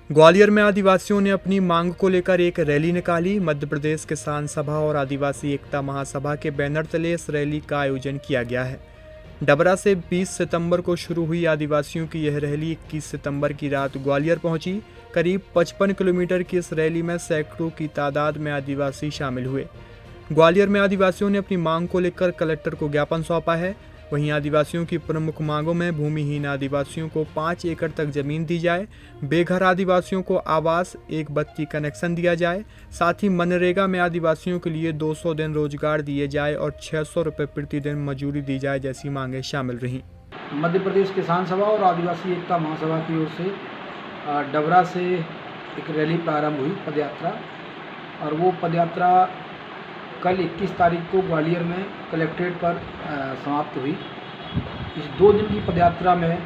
ग्वालियर में आदिवासियों ने अपनी मांग को लेकर एक रैली निकाली। मध्य प्रदेश किसान सभा और आदिवासी एकता महासभा के बैनर तले इस रैली का आयोजन किया गया है। डबरा से 20 सितंबर को शुरू हुई आदिवासियों की यह रैली 21 सितंबर की रात ग्वालियर पहुंची। करीब 55 किलोमीटर की इस रैली में सैकड़ों की तादाद में आदिवासी शामिल हुए। ग्वालियर में आदिवासियों ने अपनी मांग को लेकर कलेक्टर को ज्ञापन सौंपा है। वहीं आदिवासियों की प्रमुख मांगों में भूमिहीन आदिवासियों को 5 एकड़ तक जमीन दी जाए, बेघर आदिवासियों को आवास, एक बत्ती कनेक्शन दिया जाए, साथ ही मनरेगा में आदिवासियों के लिए 200 दिन रोजगार दिए जाए और 600 रुपये प्रतिदिन मजूरी दी जाए जैसी मांगें शामिल रहीं। मध्य प्रदेश किसान सभा और आदिवासी एकता महासभा की ओर से डबरा से एक रैली प्रारंभ हुई, पदयात्रा, और वो पदयात्रा कल 21 तारीख को ग्वालियर में कलेक्ट्रेट पर समाप्त हुई। इस 2 दिन की पदयात्रा में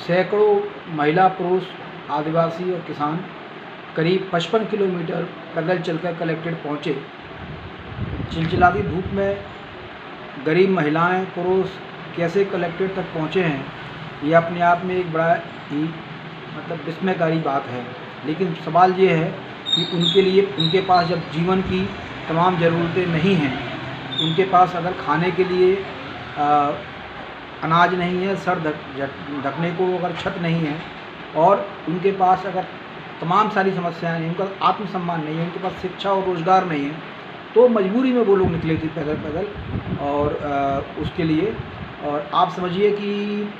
सैकड़ों महिला, पुरुष, आदिवासी और किसान करीब 55 किलोमीटर पैदल चलकर कलेक्ट्रेट पहुँचे। चिलचिलाती धूप में गरीब महिलाएं, पुरुष कैसे कलेक्ट्रेट तक पहुँचे हैं, ये अपने आप में एक बड़ा ही विस्मयकारी बात है। लेकिन सवाल ये है कि उनके पास जब जीवन की तमाम ज़रूरतें नहीं हैं, उनके पास अगर खाने के लिए अनाज नहीं है, सर ढकने को अगर छत नहीं है, और उनके पास अगर तमाम सारी समस्याएं नहीं, उनका आत्मसम्मान नहीं है, उनके पास शिक्षा और रोज़गार नहीं है, तो मजबूरी में वो लोग निकले थे पैदल और उसके लिए। और आप समझिए कि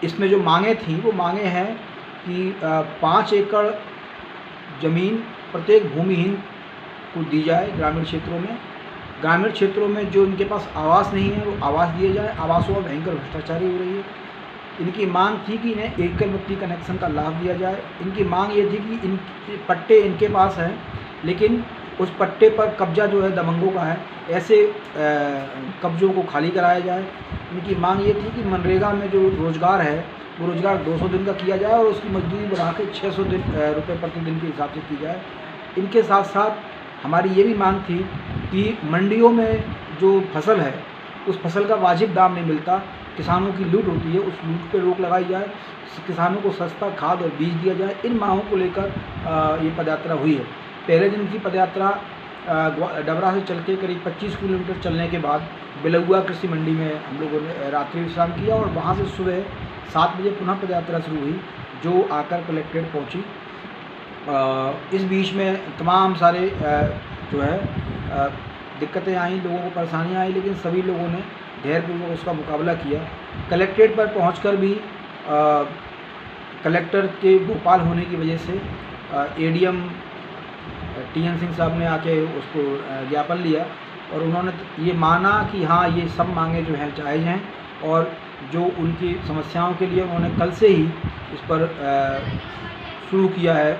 इसमें जो मांगें थी वो मांगें हैं कि 5 एकड़ ज़मीन प्रत्येक भूमिहीन को दी जाए। ग्रामीण क्षेत्रों में जो इनके पास आवास नहीं है वो आवास दिए जाए। आवासों में भयंकर भ्रष्टाचारी हो रही है। इनकी मांग थी कि इन्हें एकल बत्ती कनेक्शन का लाभ दिया जाए। इनकी मांग ये थी कि इन पट्टे इनके पास हैं, लेकिन उस पट्टे पर कब्जा जो है दबंगों का है, ऐसे कब्जों को खाली कराया जाए। इनकी मांग ये थी कि मनरेगा में जो रोज़गार है वो रोज़गार 200 दिन का किया जाए और उसकी मजदूरी बढ़ा के 600 रुपये प्रतिदिन के हिसाब से की जाए। इनके साथ साथ हमारी ये भी मांग थी कि मंडियों में जो फसल है उस फसल का वाजिब दाम नहीं मिलता, किसानों की लूट होती है, उस लूट पर रोक लगाई जाए, किसानों को सस्ता खाद और बीज दिया जाए। इन मांगों को लेकर ये पदयात्रा हुई है। पहले दिन की पदयात्रा डबरा से चल के करीब 25 किलोमीटर चलने के बाद बिलुआ कृषि मंडी में हम लोगों ने रात्रि विश्राम किया और वहाँ से सुबह 7 बजे पुनः पदयात्रा शुरू हुई, जो आकर कलेक्ट्रेट पहुँची। इस बीच में तमाम सारे जो है दिक्कतें आई, लोगों को परेशानियाँ आई, लेकिन सभी लोगों ने धैर्यपूर्वक उसका मुकाबला किया। कलेक्ट्रेट पर पहुंचकर भी कलेक्टर के भोपाल होने की वजह से एडीएम टीएन सिंह साहब ने आके उसको ज्ञापन लिया और उन्होंने ये माना कि हाँ, ये सब मांगें जो हैं जायज़ हैं, और जो उनकी समस्याओं के लिए उन्होंने कल से ही इस पर शुरू किया है,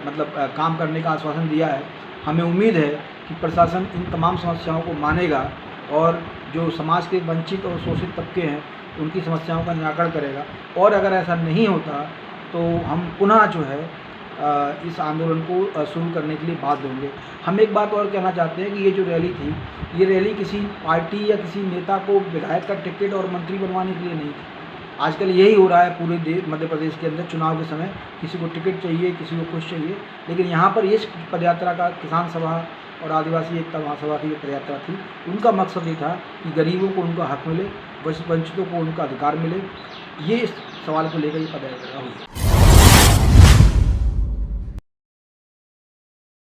काम करने का आश्वासन दिया है। हमें उम्मीद है कि प्रशासन इन तमाम समस्याओं को मानेगा और जो समाज के वंचित और शोषित तबके हैं उनकी समस्याओं का निराकरण करेगा। और अगर ऐसा नहीं होता तो हम पुनः जो है इस आंदोलन को शुरू करने के लिए बाध्य होंगे। हम एक बात और कहना चाहते हैं कि ये जो रैली थी, ये रैली किसी पार्टी या किसी नेता को विधायक का टिकट और मंत्री बनवाने के लिए नहीं थी। आजकल यही हो रहा है पूरे मध्य प्रदेश के अंदर। चुनाव के समय किसी को टिकट चाहिए, किसी को कुछ चाहिए, लेकिन यहाँ पर ये पदयात्रा का किसान सभा और आदिवासी एकता महासभा की जो पदयात्रा थी, उनका मकसद ये था कि गरीबों को उनका हक मिले, वंचितों को उनका अधिकार मिले। ये इस सवाल को लेकर ये पदयात्रा हुई।